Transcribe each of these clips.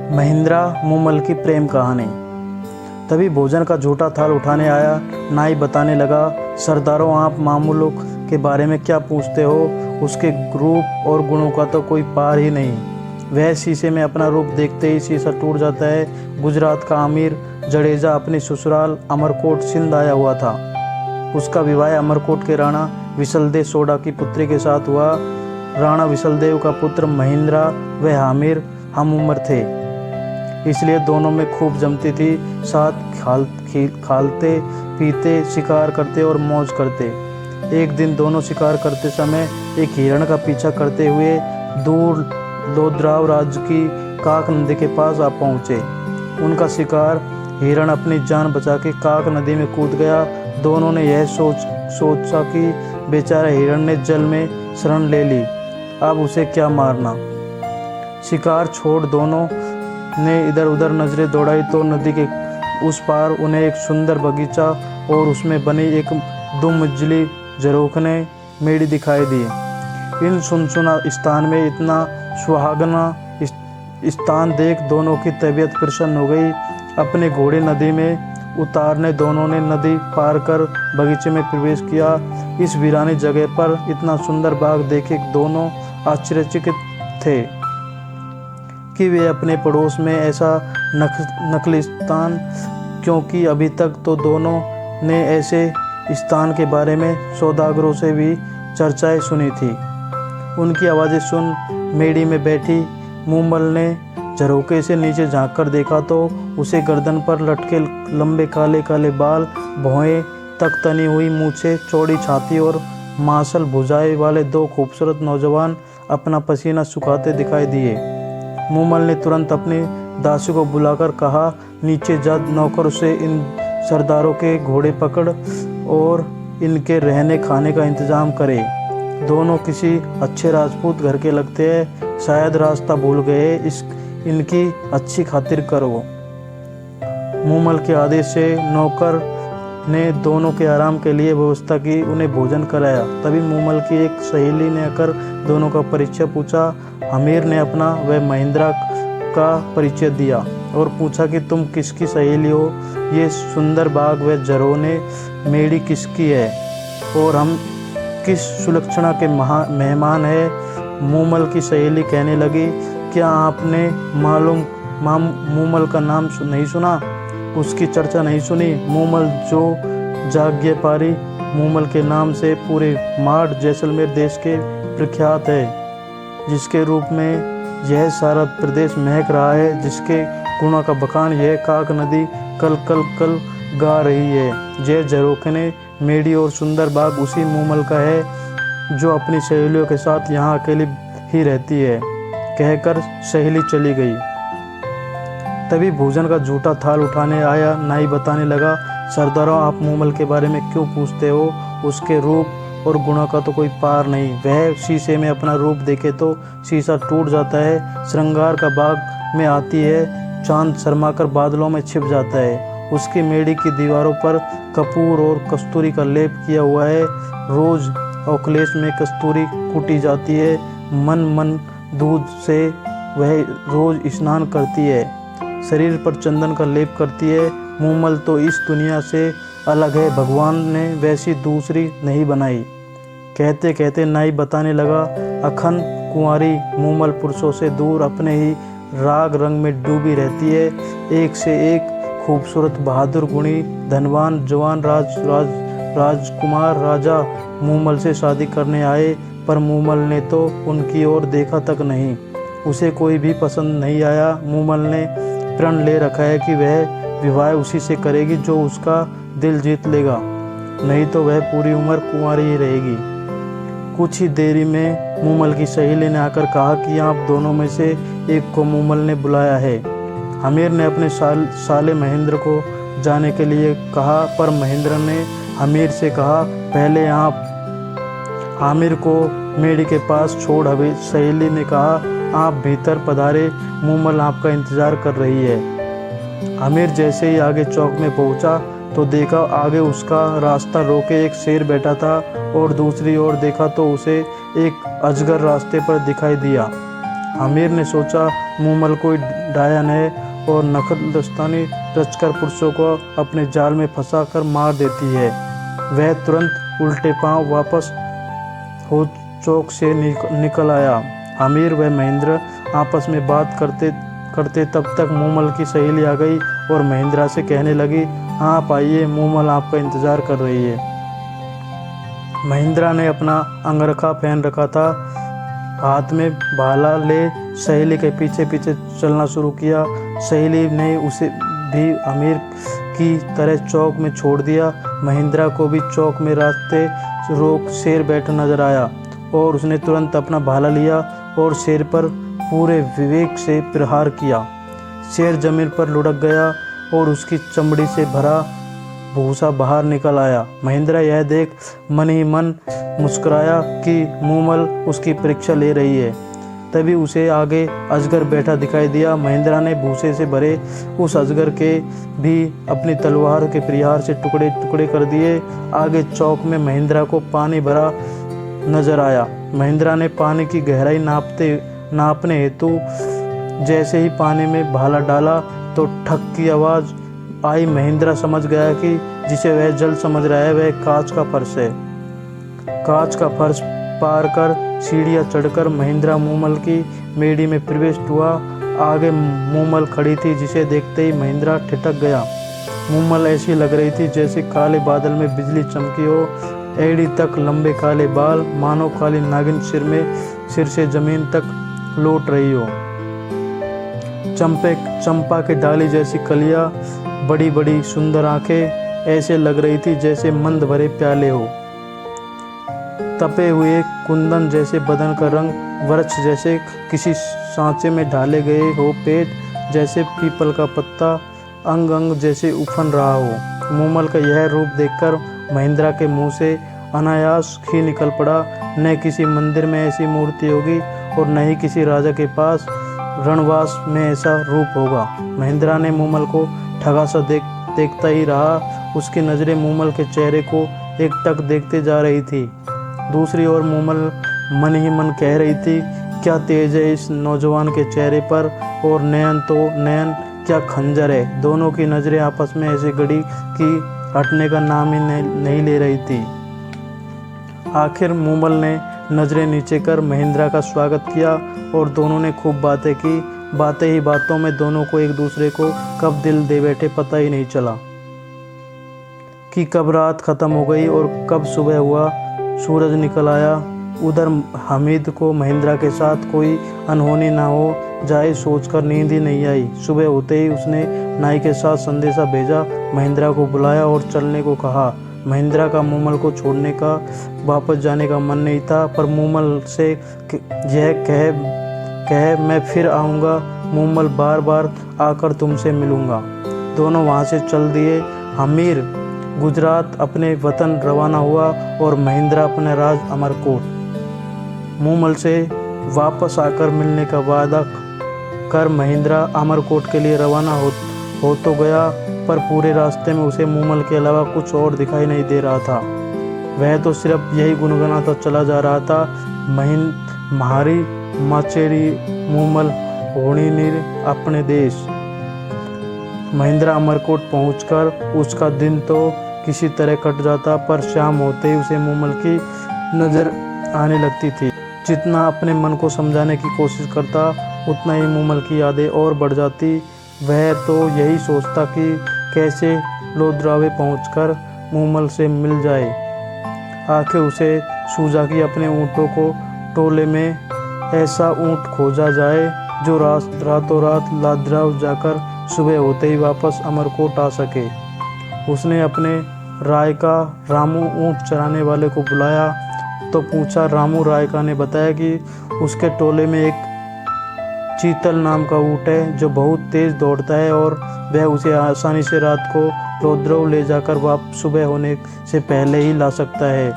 महिंद्रा मूमल की प्रेम कहानी। तभी भोजन का झूठा थाल उठाने आया नाई बताने लगा, सरदारों आप मामूलों के बारे में क्या पूछते हो, उसके रूप और गुणों का तो कोई पार ही नहीं। वह शीशे में अपना रूप देखते ही शीशा टूट जाता है। गुजरात का अमीर जडेजा अपनी ससुराल अमरकोट सिंध आया हुआ था। उसका विवाह अमरकोट के राणा विसलदेव सोडा की पुत्री के साथ हुआ। राणा विसलदेव का पुत्र महिंद्रा व हामिर हम उम्र थे, इसलिए दोनों में खूब जमती थी। साथ खालते पीते, शिकार करते और मौज करते। एक दिन दोनों शिकार करते समय एक हिरण का पीछा करते हुए दूर लोद्राव राज्य की काक नदी के पास आ पहुँचे। उनका शिकार हिरण अपनी जान बचा के काक नदी में कूद गया। दोनों ने यह सोचा कि बेचारा हिरण ने जल में शरण ले ली, अब उसे क्या मारना। शिकार छोड़ दोनों ने इधर उधर नजरें दौड़ाई तो नदी के उस पार उन्हें एक सुंदर बगीचा और उसमें बनी एक दुमंजिली झरोखने मेड़ी दिखाई दी। इन सुनसुना स्थान में इतना सुहागना स्थान देख दोनों की तबीयत प्रसन्न हो गई। अपने घोड़े नदी में उतारने दोनों ने नदी पार कर बगीचे में प्रवेश किया। इस वीरानी जगह पर इतना सुंदर बाग देखे दोनों आश्चर्यचकित थे कि वे अपने पड़ोस में ऐसा नखलिस्तान, क्योंकि अभी तक तो दोनों ने ऐसे स्थान के बारे में सौदागरों से भी चर्चाएं सुनी थी। उनकी आवाज़ें सुन मेड़ी में बैठी मूमल ने झरोके से नीचे झांककर देखा तो उसे गर्दन पर लटके लंबे काले काले बाल, भौहें तक तनी हुई मूछें, चौड़ी छाती और मांसल भुजाएं वाले दो खूबसूरत नौजवान अपना पसीना सुखाते दिखाई दिए। मूमल ने तुरंत अपने दासी को बुलाकर कहा, नीचे जा नौकर से इन सरदारों के घोड़े पकड़ और इनके रहने खाने का इंतजाम करे। दोनों किसी अच्छे राजपूत घर के लगते हैं, शायद रास्ता भूल गए, इनकी अच्छी खातिर करो। मूमल के आदेश से नौकर ने दोनों के आराम के लिए व्यवस्था की, उन्हें भोजन कराया। तभी मूमल की एक सहेली ने आकर दोनों का परिचय पूछा। हमीर ने अपना व महिंद्रा का परिचय दिया और पूछा कि तुम किसकी सहेली हो, ये सुंदर बाग व झरोने मेड़ी किसकी है और हम किस सुलक्षणा के मेहमान है। मूमल की सहेली कहने लगी, क्या आपने मूमल का नाम नहीं सुना, उसकी चर्चा नहीं सुनी। मूमल जो जाग्ञपारी मूमल के नाम से पूरे माड़ जैसलमेर देश के प्रख्यात है, जिसके रूप में यह सारा प्रदेश महक रहा है, जिसके गुणों का बखान यह काक नदी कल कल कल गा रही है। जय झरोखने मेड़ी और सुंदर बाग उसी मूमल का है जो अपनी सहेलियों के साथ यहाँ अकेली ही रहती है, कहकर सहेली चली गई। तभी भोजन का झूठा थाल उठाने आया नाई बताने लगा, सरदारों आप मूमल के बारे में क्यों पूछते हो, उसके रूप और गुणों का तो कोई पार नहीं। वह शीशे में अपना रूप देखे तो शीशा टूट जाता है, श्रृंगार का बाग में आती है, चांद शर्माकर बादलों में छिप जाता है। उसकी मेड़ी की दीवारों पर कपूर और कस्तूरी का लेप किया हुआ है। रोज अखिलेश में कस्तूरी कूटी जाती है। मन दूध से वह रोज स्नान करती है, शरीर पर चंदन का लेप करती है। मूमल तो इस दुनिया से अलग है, भगवान ने वैसी दूसरी नहीं बनाई। कहते कहते नाई बताने लगा, अखन कुंवारी मूमल पुरुषों से दूर अपने ही राग रंग में डूबी रहती है। एक से एक खूबसूरत, बहादुर, गुणी, धनवान, जवान राजकुमार राजा मूमल से शादी करने आए, पर मूमल ने तो उनकी ओर देखा तक नहीं। उसे कोई भी पसंद नहीं आया। मूमल ने प्रण ले रखा है कि वह विवाह उसी से करेगी जो उसका दिल जीत लेगा, नहीं तो वह पूरी उम्र कुंवारी ही रहेगी। कुछ ही देरी में मूमल की सहेली ने आकर कहा कि आप दोनों में से एक को मूमल ने बुलाया है। हमीर ने अपने साले महेंद्र को जाने के लिए कहा, पर महेंद्र ने हमीर से कहा, पहले आप आमिर को मेड़ी के पास छोड़। सहेली ने कहा, आप भीतर पधारे, मूमल आपका इंतजार कर रही है। आमिर जैसे ही आगे चौक में पहुंचा तो देखा आगे उसका रास्ता रोके एक शेर बैठा था और दूसरी ओर देखा तो उसे एक अजगर रास्ते पर दिखाई दिया। आमिर ने सोचा मूमल कोई डायन है और नकलदस्तानी रचकर पुरुषों को अपने जाल में फंसाकर मार देती है। वह तुरंत उल्टे पांव वापस हो चौक से निकल आया। आमिर व महेंद्र आपस में बात करते करते तब तक मूमल की सहेली आ गई और महेंद्रा से कहने लगी, आप आइए, मूमल आपका इंतजार कर रही है। महेंद्रा ने अपना अंगरखा पहन रखा था, हाथ में भाला ले सहेली के पीछे पीछे चलना शुरू किया। सहेली ने उसे भी आमिर की तरह चौक में छोड़ दिया। महेंद्रा को भी चौक में रास्ते रोक शेर बैठा नजर आया और उसने तुरंत अपना भाला लिया और शेर पर पूरे विवेक से प्रहार किया। शेर जमीन पर लुढ़क गया और उसकी चमड़ी से भरा भूसा बाहर निकल आया। महेंद्रा यह देख मन ही मन मुस्कुराया कि मूमल उसकी परीक्षा ले रही है। तभी उसे आगे अजगर बैठा दिखाई दिया। महेंद्रा ने भूसे से भरे उस अजगर के भी अपनी तलवार के प्रहार से टुकड़े टुकड़े कर दिए। आगे चौक में महेंद्रा को पानी भरा नजर आया। महेंद्रा ने पानी की गहराई नापने हेतु जैसे ही पानी में भाला डाला तो ठक की आवाज़ आई। महेंद्रा समझ गया कि जिसे वह जल समझ रहा है वह कांच का फर्श है। कांच का फर्श पार कर सीढ़ियाँ चढ़कर महेंद्रा मूमल की मेड़ी में प्रवेश हुआ। आगे मूमल खड़ी थी, जिसे देखते ही महेंद्रा ठिठक गया। मूमल ऐसी लग रही थी जैसे काले बादल में बिजली चमकी हो। एड़ी तक लंबे काले बाल, मानो काली नागिन सिर से जमीन तक लौट रही हो। चंपा के डाली जैसी कलियां, बड़ी बड़ी सुंदर आंखें ऐसे लग रही थी जैसे मंद भरे प्याले हो। तपे हुए कुंदन जैसे बदन का रंग, वृक्ष जैसे किसी सांचे में ढाले गए हो, पेट जैसे पीपल का पत्ता, अंग अंग जैसे उफन रहा हो। मूमल का यह रूप देखकर महेंद्रा के मुंह से अनायास घी निकल पड़ा। न किसी मंदिर में ऐसी मूर्ति होगी और न ही किसी राजा के पास रणवास में ऐसा रूप होगा। महेंद्रा ने मूमल को ठगा सा देखता ही रहा। उसकी नज़रें मूमल के चेहरे को एकटक देखते जा रही थी। दूसरी ओर मूमल मन ही मन कह रही थी, क्या तेज है इस नौजवान के चेहरे पर, और नयन क्या खंजर है। दोनों की नज़रें आपस में ऐसे गड़ी कि हटने का नाम ही नहीं ले रही थी। आखिर मूमल ने नज़रें नीचे कर महेंद्रा का स्वागत किया और दोनों ने खूब बातें की। बातें ही बातों में दोनों को एक दूसरे को कब दिल दे बैठे पता ही नहीं चला कि कब रात खत्म हो गई और कब सुबह हुआ। सूरज निकल आया। उधर हामिद को महेंद्रा के साथ कोई अनहोनी ना हो जाए सोचकर नींद ही नहीं आई। सुबह होते ही उसने नाई के साथ संदेशा भेजा, महेंद्रा को बुलाया और चलने को कहा। महेंद्रा का मूमल को छोड़ने का, वापस जाने का मन नहीं था, पर मूमल से यह कह मैं फिर आऊँगा, मूमल बार बार आकर तुमसे मिलूँगा। दोनों वहाँ से चल दिए। आमिर गुजरात अपने वतन रवाना हुआ और महेंद्रा अपने राज अमरकोट। मूमल से वापस आकर मिलने का वादा कर महेंद्रा अमरकोट के लिए रवाना हो तो गया, पर पूरे रास्ते में उसे मूमल के अलावा कुछ और दिखाई नहीं दे रहा था। वह तो सिर्फ यही गुनगुनाता चला जा रहा था, म्हारी माचेरी मूमल होनी नीर अपने देश। महेंद्रा अमरकोट पहुंचकर उसका दिन तो किसी तरह कट जाता, पर शाम होते ही उसे मूमल की नज़र आने लगती थी। जितना अपने मन को समझाने की कोशिश करता उतना ही मूमल की यादें और बढ़ जाती। वह तो यही सोचता कि कैसे लोधरावे पहुंचकर मूमल से मिल जाए। आखिर उसे सूझा कि अपने ऊँटों को टोले में ऐसा ऊँट खोजा जाए जो रातों रात लाधराव जाकर सुबह होते ही वापस अमरकोट आ सके। उसने अपने रायका रामू ऊँट चराने वाले को बुलाया तो पूछा। रामू रायका ने बताया कि उसके टोले में एक चीतल नाम का ऊँट है जो बहुत तेज़ दौड़ता है और वह उसे आसानी से रात को लोधराव ले जाकर वापस सुबह होने से पहले ही ला सकता है।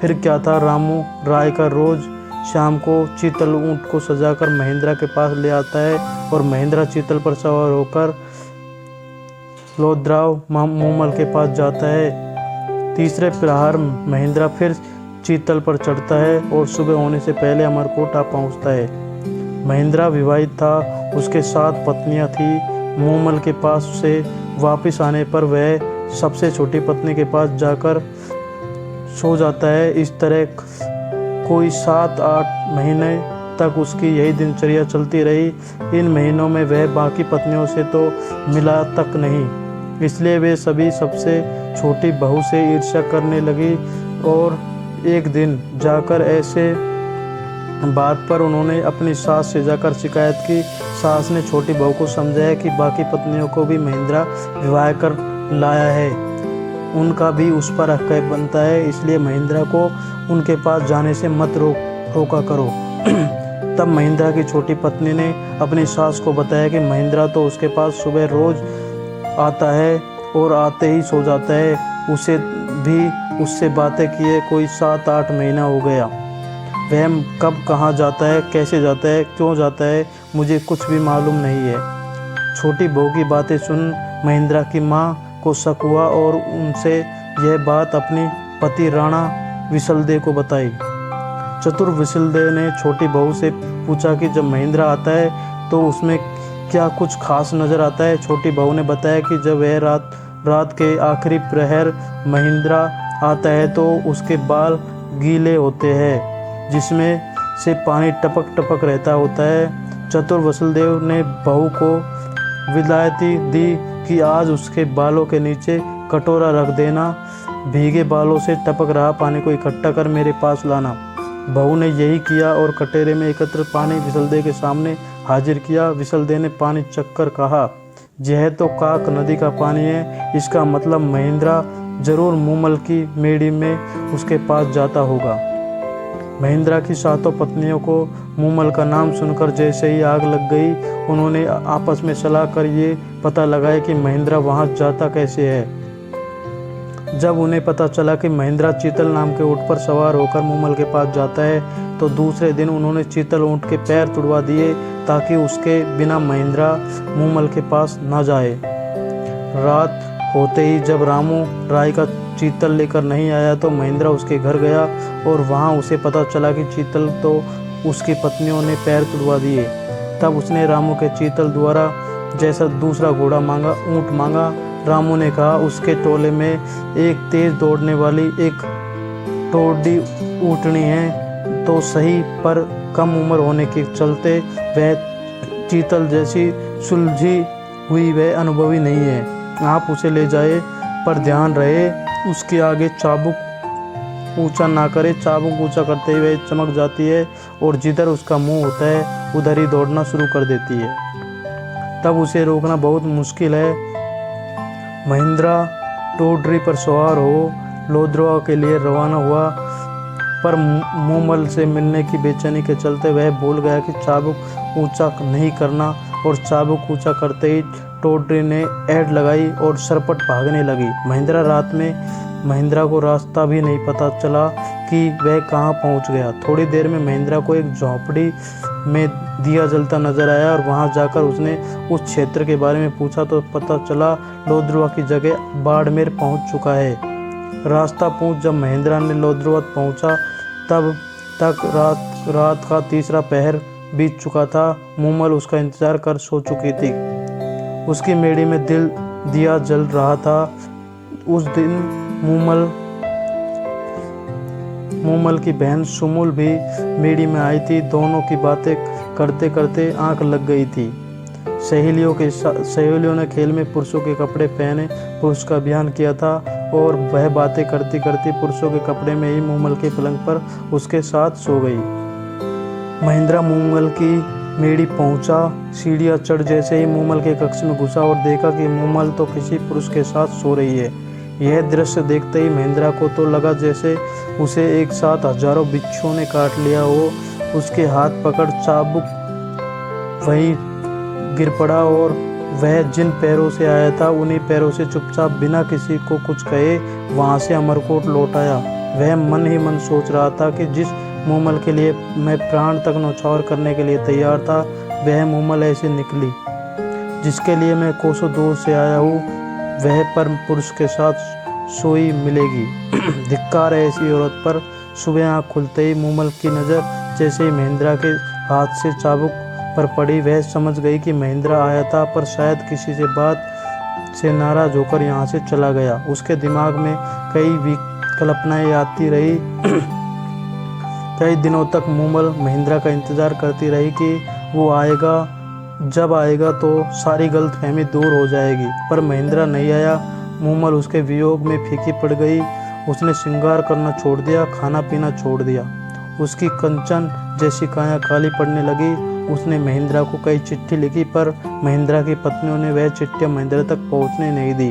फिर क्या था, रामू रायका रोज़ शाम को चीतल ऊँट को सजाकर महेंद्रा के पास ले आता है और महेंद्रा चीतल पर सवार होकर लोधराव मूमल के पास जाता है। तीसरे प्रहर महेंद्रा फिर चीतल पर चढ़ता है और सुबह होने से पहले अमरकोट आ पहुंचता है। महेंद्रा विवाहित था, उसके 7 पत्नियां थी। मूमल के पास से वापस आने पर वह सबसे छोटी पत्नी के पास जाकर सो जाता है। इस तरह कोई 7-8 महीने तक उसकी यही दिनचर्या चलती रही। इन महीनों में वह बाकी पत्नियों से तो मिला तक नहीं, इसलिए वे सभी सबसे छोटी बहू से ईर्ष्या करने लगी। और एक दिन जाकर ऐसे बात पर उन्होंने अपनी सास से जाकर शिकायत की। सास ने छोटी बहू को समझाया कि बाकी पत्नियों को भी महेंद्रा विवाह कर लाया है, उनका भी उस पर हक बनता है, इसलिए महेंद्रा को उनके पास जाने से मत रोका करो। तब महेंद्रा की छोटी पत्नी ने अपनी सास को बताया कि महेंद्रा तो उसके पास सुबह रोज आता है और आते ही सो जाता है, उसे भी उससे बातें किए कोई 7-8 महीना हो गया। वह कब कहाँ जाता है, कैसे जाता है, क्यों जाता है, मुझे कुछ भी मालूम नहीं है। छोटी बहू की बातें सुन महेंद्रा की माँ को शक हुआ और उनसे यह बात अपनी पति राणा विसलदेव को बताई। चतुर विसलदेव ने छोटी बहू से पूछा कि जब महेंद्रा आता है तो उसमें क्या कुछ खास नज़र आता है। छोटी बहू ने बताया कि जब वह रात के आखिरी प्रहर महेंद्रा आता है तो उसके बाल गीले होते हैं, जिसमें से पानी टपक टपक रहता होता है। चतुर विसलदेव ने बहू को विलायती दी कि आज उसके बालों के नीचे कटोरा रख देना, भीगे बालों से टपक रहा पानी को इकट्ठा कर मेरे पास लाना। बहू ने यही किया और कटोरे में एकत्र पानी विसलदेव के सामने हाजिर किया। विसलदेव ने पानी चखकर कहा, यह तो काक नदी का पानी है, इसका मतलब महेंद्रा जरूर मूमल की मेड़ी में उसके पास जाता होगा। महेंद्रा की 7 पत्नियों को मूमल का नाम सुनकर जैसे ही आग लग गई। उन्होंने आपस में सलाह कर ये पता लगाया कि महेंद्रा वहाँ जाता कैसे है। जब उन्हें पता चला कि महेंद्रा चीतल नाम के ऊँट पर सवार होकर मूमल के पास जाता है तो दूसरे दिन उन्होंने चीतल ऊँट के पैर तुड़वा दिए ताकि उसके बिना महेंद्रा मूमल के पास न जाए। रात होते ही जब रामू राय का चीतल लेकर नहीं आया तो महेंद्रा उसके घर गया और वहाँ उसे पता चला कि चीतल तो उसकी पत्नियों ने पैर तुड़वा दिए। तब उसने रामू के चीतल द्वारा जैसा दूसरा घोड़ा मांगा, ऊँट मांगा। रामू ने कहा उसके टोले में एक तेज दौड़ने वाली एक टोडी ऊँटनी है तो सही, पर कम उम्र होने के चलते वह चीतल जैसी सुलझी हुई वह अनुभवी नहीं है। आप उसे ले जाए, पर ध्यान रहे उसके आगे चाबुक ऊंचा ना करे। चाबुक ऊंचा करते ही वह चमक जाती है और जिधर उसका मुंह होता है उधर ही दौड़ना शुरू कर देती है। तब उसे रोकना बहुत मुश्किल है। महेंद्रा टोडरी पर सवार हो लोद्रवा के लिए रवाना हुआ, पर मूमल से मिलने की बेचैनी के चलते वह भूल गया कि चाबुक ऊंचा नहीं करना, और चाबुक ऊंचा करते ही टोडरी ने ऐड लगाई और सरपट भागने लगी। महेंद्रा को रास्ता भी नहीं पता चला कि वह कहाँ पहुँच गया। थोड़ी देर में महेंद्रा को एक झोंपड़ी में दिया जलता नजर आया और वहां जाकर उसने उस क्षेत्र के बारे में पूछा तो पता चला लोद्रवा की जगह बाड़मेर पहुंच चुका है। रास्ता पूछ जब महेंद्रा ने लोद्रवा पहुंचा तब तक रात का तीसरा पहर बीत चुका था। मूमल उसका इंतजार कर सो चुकी थी, उसकी मेड़ी में दिया जल रहा था। उस दिन मूमल की बहन सुमुल भी मेड़ी में आई थी। दोनों की बातें करते करते आंख लग गई थी। सहेलियों ने खेल में पुरुषों के कपड़े पहने पुरुष का अभियान किया था और वह बातें करती करती पुरुषों के कपड़े में ही मूमल के पलंग पर उसके साथ सो गई। महेंद्रा मूमल की मेड़ी पहुंचा। सीढ़ियां चढ़ जैसे ही मूमल के कक्ष में घुसा और देखा कि मूमल तो किसी पुरुष के साथ सो रही है। यह दृश्य देखते ही महेंद्रा को तो लगा जैसे उसे एक साथ हजारों बिच्छुओं ने काट लिया हो। उसके हाथ पकड़ चाबुक वहीं गिर पड़ा और वह जिन पैरों से आया था उन्हीं पैरों से चुपचाप बिना किसी को कुछ कहे वहां से अमरकोट लौट आया। वह मन ही मन सोच रहा था कि जिस मूमल के लिए मैं प्राण तक न्यौछावर करने के लिए तैयार था वह मूमल ऐसे निकली। जिसके लिए मैं कोसों दूर से आया हूँ वह पर पुरुष के साथ सोई मिलेगी। धिक्कार है ऐसी औरत पर। सुबह आँख खुलते ही मूमल की नज़र जैसे ही महेंद्रा के हाथ से चाबुक पर पड़ी। वह समझ गई कि महेंद्रा आया था, पर शायद किसी से बात से नाराज होकर यहाँ से चला गया। उसके दिमाग में कई विकल्पनाएं आती रही। कई दिनों तक मूमल महेंद्रा का इंतजार करती रही कि वो आएगा। जब आएगा तो सारी गलतफहमी दूर हो जाएगी, पर महेंद्रा नहीं आया। मूमल उसके वियोग में फीकी पड़ गई। उसने श्रृंगार करना छोड़ दिया, खाना पीना छोड़ दिया। उसकी कंचन जैसी काया काली पड़ने लगी। उसने महेंद्रा को कई चिट्ठी लिखी, पर महेंद्रा की पत्नियों ने वह चिट्ठियां महेंद्रा तक पहुंचने नहीं दी।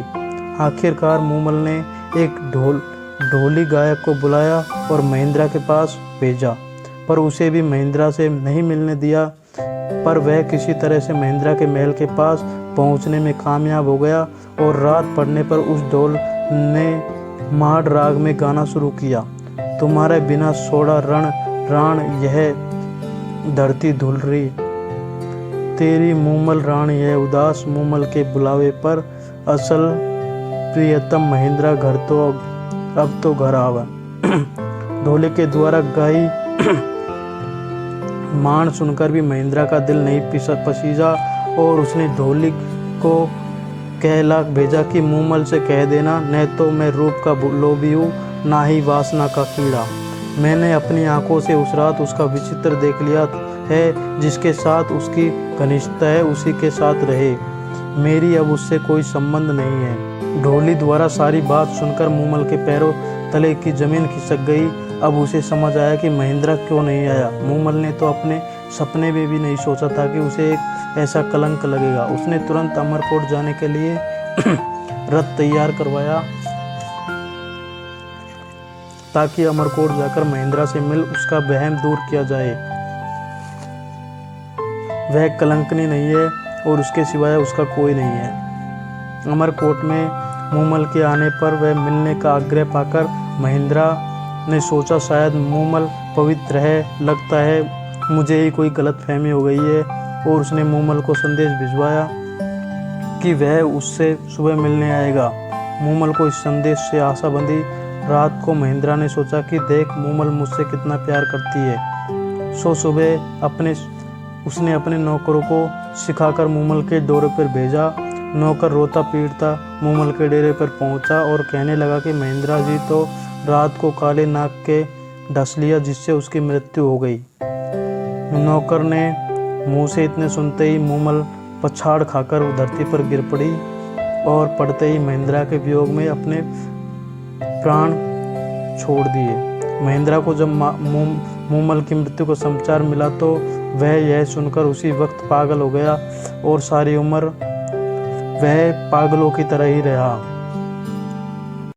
आखिरकार मूमल ने एक ढोली गायक को बुलाया और महेंद्रा के पास भेजा, पर उसे भी महेंद्रा से नहीं मिलने दिया। पर वह किसी तरह से महेंद्रा के महल के पास पहुंचने में कामयाब हो गया और रात पड़ने पर उस ढोल ने माड़ राग में गाना शुरू किया। तुम्हारे बिना सोड़ा रण राण यह धरती धुल रही, तेरी मूमल रानी है उदास मूमल के बुलावे पर, असल प्रियतम महेंद्रा घर तो अब तो घर आवा। ढोले के द्वारा गाई मान सुनकर भी महेंद्रा का दिल नहीं पसीजा और उसने ढोली को कहला भेजा कि मूमल से कह देना, न तो मैं रूप का लोभी हूँ, ना ही वासना का कीड़ा। मैंने अपनी आंखों से उस रात उसका विचित्र देख लिया है। जिसके साथ उसकी घनिष्ठता है उसी के साथ रहे, मेरी अब उससे कोई संबंध नहीं है। ढोली द्वारा सारी बात सुनकर मूमल के पैरों तले की जमीन खिसक गई। अब उसे समझ आया कि महेंद्रा क्यों नहीं आया। मूमल ने तो अपने सपने में भी नहीं सोचा था कि उसे एक ऐसा कलंक लगेगा। उसने तुरंत अमरकोट जाने के लिए रथ तैयार करवाया ताकि अमरकोट जाकर महेंद्रा से मिल उसका वहम दूर किया जाए। वह कलंकनी नहीं है और उसके सिवाय उसका कोई नहीं है। अमरकोट में मूमल के आने पर वह मिलने का आग्रह पाकर महेंद्रा ने सोचा शायद मूमल पवित्र है, लगता है मुझे ही कोई गलतफहमी हो गई है, और उसने मूमल को संदेश भिजवाया कि वह उससे सुबह मिलने आएगा। मूमल को इस संदेश से आशा बंधी। रात को महेंद्रा ने सोचा कि देख मूमल मुझसे कितना प्यार करती है। सो सुबह उसने अपने नौकरों को सिखाकर मूमल के डोरे पर भेजा। नौकर रोता पीटता मूमल के डेरे पर पहुंचा और कहने लगा कि महेंद्रा जी तो रात को काले नाग के डस लिया, जिससे उसकी मृत्यु हो गई। नौकर ने मुंह से इतने सुनते ही मूमल पछाड़ खाकर धरती पर गिर पड़ी और पड़ते ही महेंद्रा के वियोग में अपने प्राण छोड़ दिए। महेंद्रा को जब मूमल की मृत्यु का समाचार मिला तो वह यह सुनकर उसी वक्त पागल हो गया और सारी उम्र वह पागलों की तरह ही रहा।